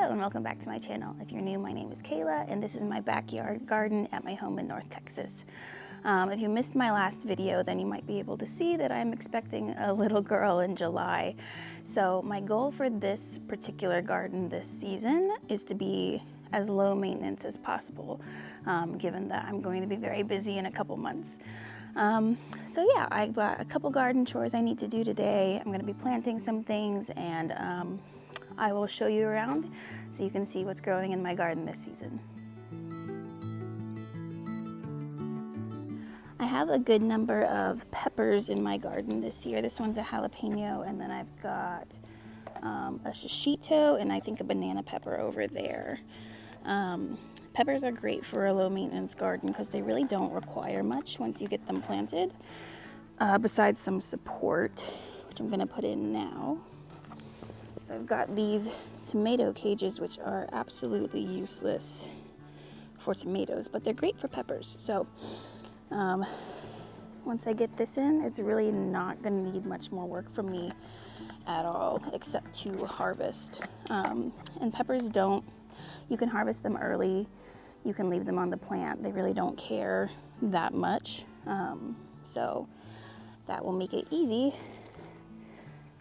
Hello and welcome back to my channel. If you're new, my name is Kayla and this is my backyard garden at my home in North Texas. If you missed my last video, then you might be able to see that I'm expecting a little girl in July. So my goal for this particular garden this season is to be as low maintenance as possible, given that I'm going to be very busy in a couple months. So yeah, I've got a couple garden chores I need to do today. I'm going to be planting some things, and I will show you around so you can see what's growing in my garden this season. I have a good number of peppers in my garden this year. This one's a jalapeno, and then I've got a shishito and I think a banana pepper over there. Peppers are great for a low maintenance garden because they really don't require much once you get them planted, besides some support, which I'm going to put in now. So I've got these tomato cages, which are absolutely useless for tomatoes, but they're great for peppers. So once I get this in, it's really not going to need much more work from me at all, except to harvest. And peppers you can harvest them early. You can leave them on the plant. They really don't care that much. So that will make it easy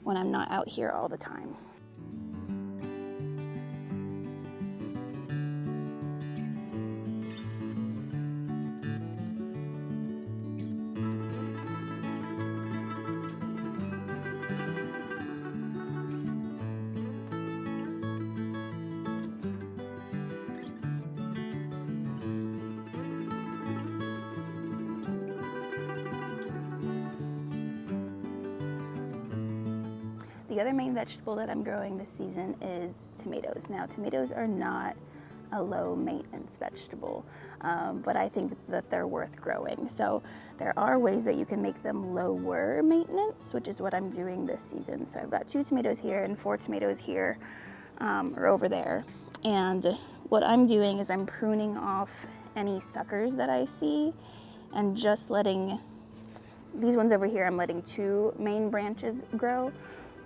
when I'm not out here all the time. The other main vegetable that I'm growing this season is tomatoes. Now, tomatoes are not a low maintenance vegetable, but I think that they're worth growing. So there are ways that you can make them lower maintenance, which is what I'm doing this season. So I've got 2 tomatoes here and 4 tomatoes here, or over there. And what I'm doing is I'm pruning off any suckers that I see and just letting these ones over here, I'm letting 2 main branches grow.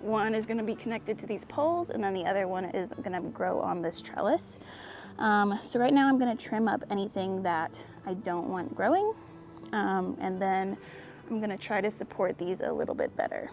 One is going to be connected to these poles, and then the other one is going to grow on this trellis. So right now I'm going to trim up anything that I don't want growing, and then I'm going to try to support these a little bit better.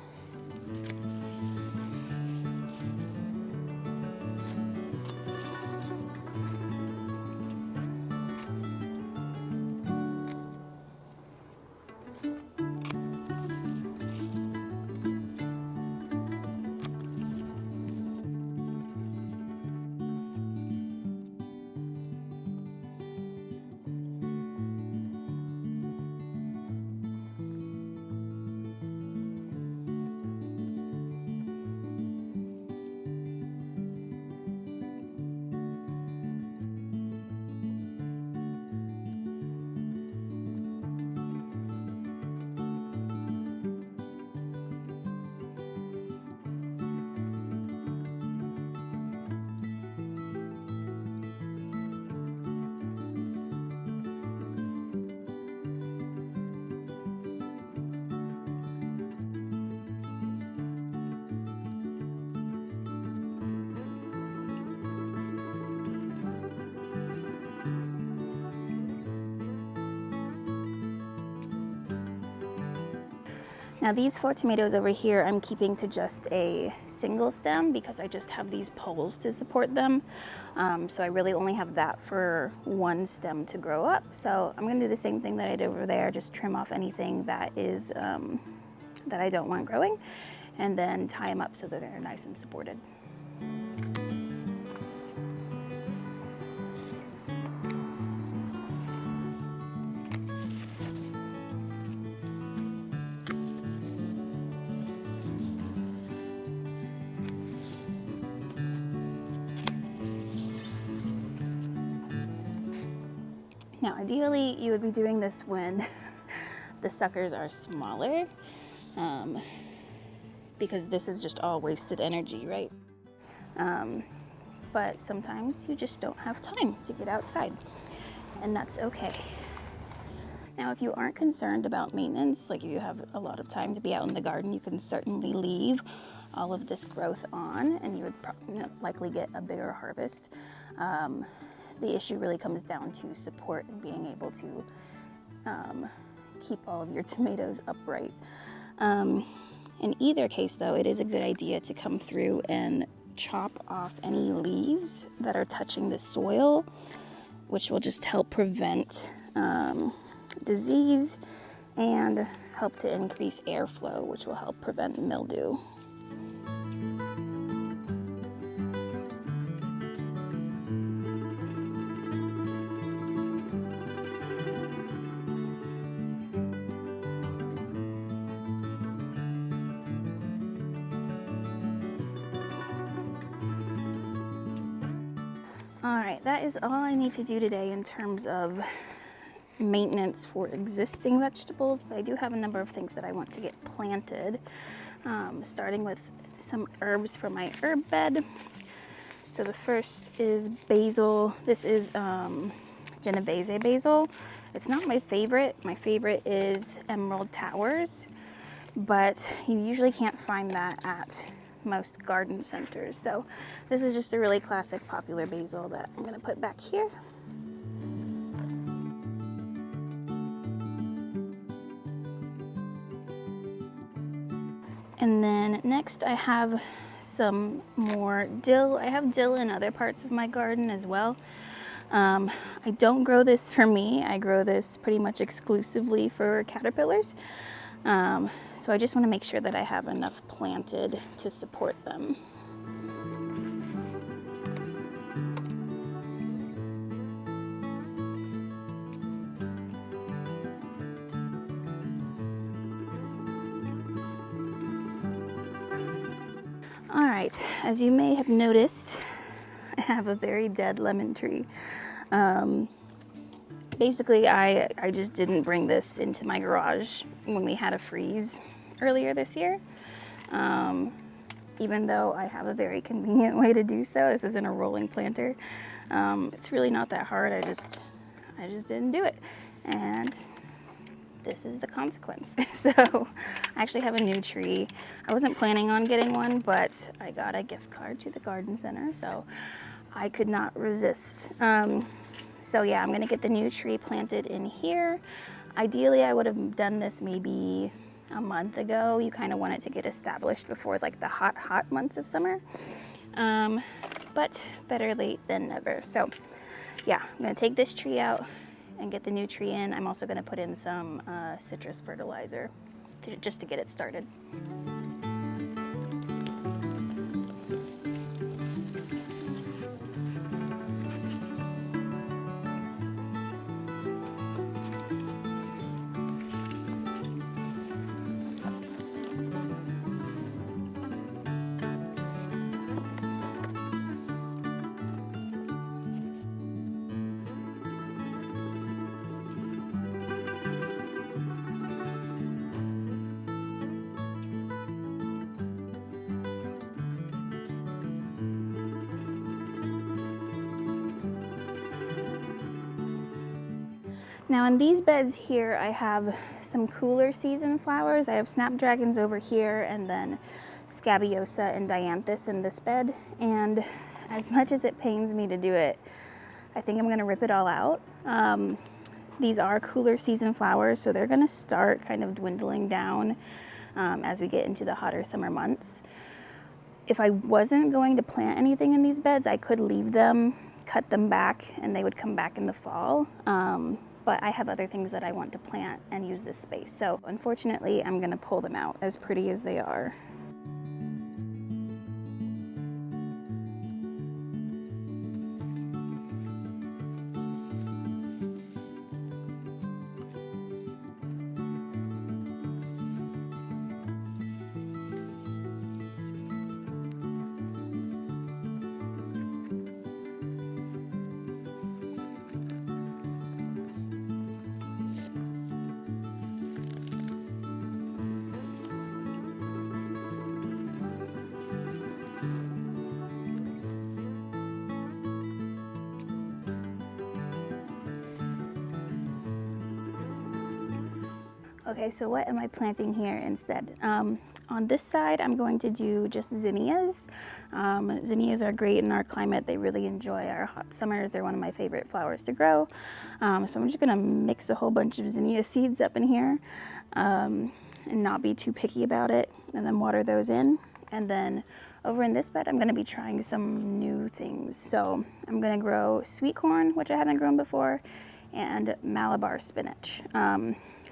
Now these 4 tomatoes over here, I'm keeping to just a single stem because I just have these poles to support them. So I really only have that for one stem to grow up. So I'm gonna do the same thing that I did over there, just trim off anything that is, that I don't want growing, and then tie them up so that they're nice and supported. Now, ideally, you would be doing this when the suckers are smaller, because this is just all wasted energy, right? But sometimes you just don't have time to get outside, and that's okay. Now, if you aren't concerned about maintenance, like if you have a lot of time to be out in the garden, you can certainly leave all of this growth on and you would likely get a bigger harvest. The issue really comes down to support and being able to keep all of your tomatoes upright. In either case, though, it is a good idea to come through and chop off any leaves that are touching the soil, which will just help prevent disease and help to increase airflow, which will help prevent mildew. All right, that is all I need to do today in terms of maintenance for existing vegetables, but I do have a number of things that I want to get planted, starting with some herbs from my herb bed. So the first is basil. This is Genovese basil. It's not my favorite. My favorite is Emerald Towers, but you usually can't find that at most garden centers. So this is just a really classic popular basil that I'm gonna put back here. And then next I have some more dill. I have dill in other parts of my garden as well. I don't grow this for me. I grow this pretty much exclusively for caterpillars. So I just want to make sure that I have enough planted to support them. All right, as you may have noticed, I have a very dead lemon tree. Basically, I just didn't bring this into my garage when we had a freeze earlier this year. Even though I have a very convenient way to do so. This isn't a rolling planter. It's really not that hard. I just didn't do it. And this is the consequence. So I actually have a new tree. I wasn't planning on getting one, but I got a gift card to the garden center, so I could not resist. So yeah, I'm gonna get the new tree planted in here. Ideally, I would have done this maybe a month ago. You kind of want it to get established before like the hot months of summer. But better late than never. So yeah, I'm gonna take this tree out and get the new tree in. I'm also gonna put in some citrus fertilizer just to get it started. Now in these beds here, I have some cooler season flowers. I have snapdragons over here and then scabiosa and dianthus in this bed. And as much as it pains me to do it, I think I'm gonna rip it all out. These are cooler season flowers, so they're gonna start kind of dwindling down as we get into the hotter summer months. If I wasn't going to plant anything in these beds, I could leave them, cut them back, and they would come back in the fall. But I have other things that I want to plant and use this space. So unfortunately, I'm gonna pull them out as pretty as they are. Okay, so what am I planting here instead? On this side, I'm going to do just zinnias. Zinnias are great in our climate. They really enjoy our hot summers. They're one of my favorite flowers to grow. So I'm just gonna mix a whole bunch of zinnia seeds up in here and not be too picky about it, and then water those in. And then over in this bed, I'm gonna be trying some new things. So I'm gonna grow sweet corn, which I haven't grown before, and Malabar spinach.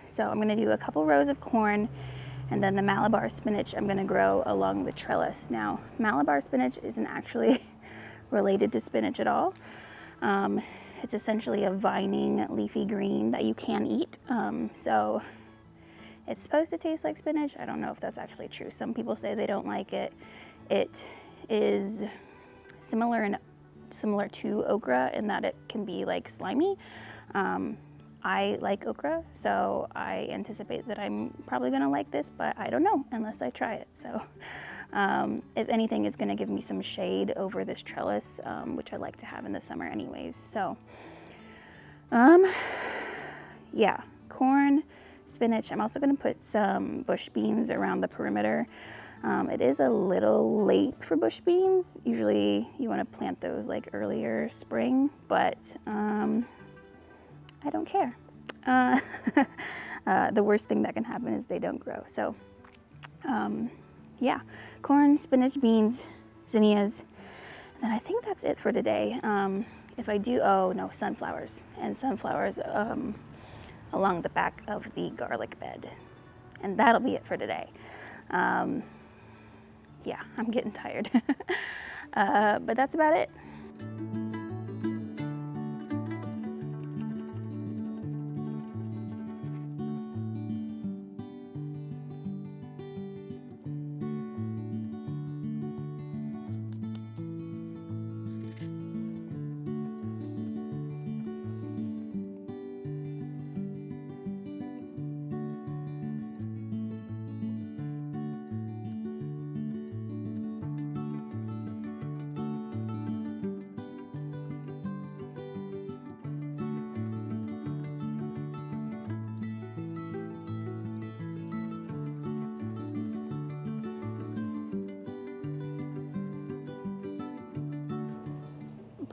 So I'm gonna do a couple rows of corn, and then the Malabar spinach I'm gonna grow along the trellis. Now, Malabar spinach isn't actually related to spinach at all. It's essentially a vining leafy green that you can eat. So it's supposed to taste like spinach. I don't know if that's actually true. Some people say they don't like it. It is similar to okra in that it can be like slimy. I like okra, so I anticipate that I'm probably gonna like this, but I don't know unless I try it. So if anything, it's gonna give me some shade over this trellis, which I like to have in the summer anyways. So yeah, corn, spinach. I'm also gonna put some bush beans around the perimeter. It is a little late for bush beans. Usually you wanna plant those like earlier spring, but I don't care. The worst thing that can happen is they don't grow. So yeah, corn, spinach, beans, zinnias, and then I think that's it for today. If I do, oh no, sunflowers, and sunflowers along the back of the garlic bed. And that'll be it for today. Yeah, I'm getting tired. But that's about it.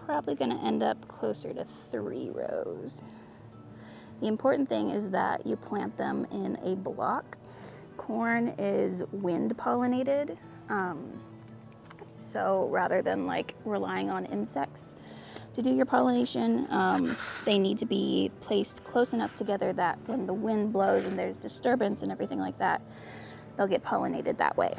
Probably going to end up closer to 3 rows. The important thing is that you plant them in a block. Corn is wind pollinated, so rather than like relying on insects to do your pollination, they need to be placed close enough together that when the wind blows and there's disturbance and everything like that, they'll get pollinated that way.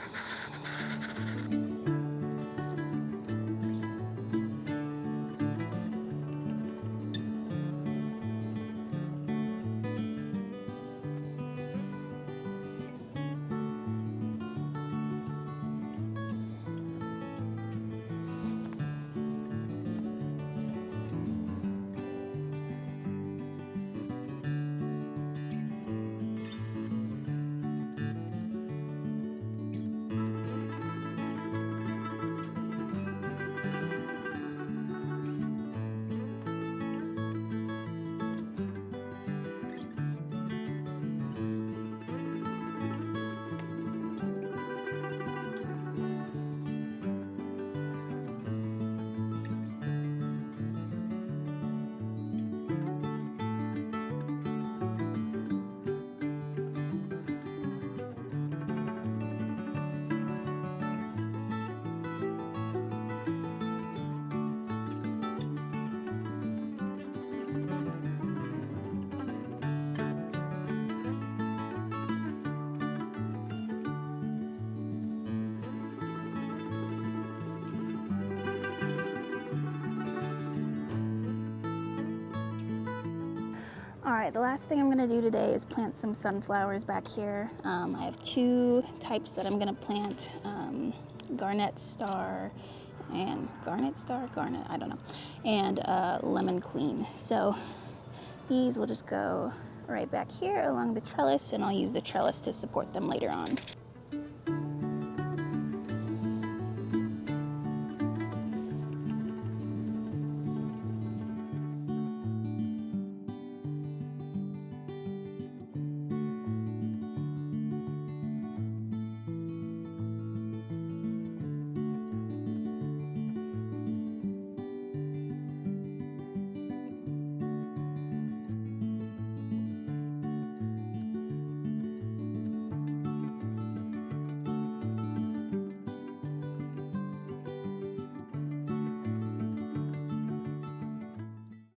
All right, the last thing I'm gonna do today is plant some sunflowers back here. I have 2 types that I'm gonna plant, garnet star, I don't know, and lemon queen. So these will just go right back here along the trellis, and I'll use the trellis to support them later on.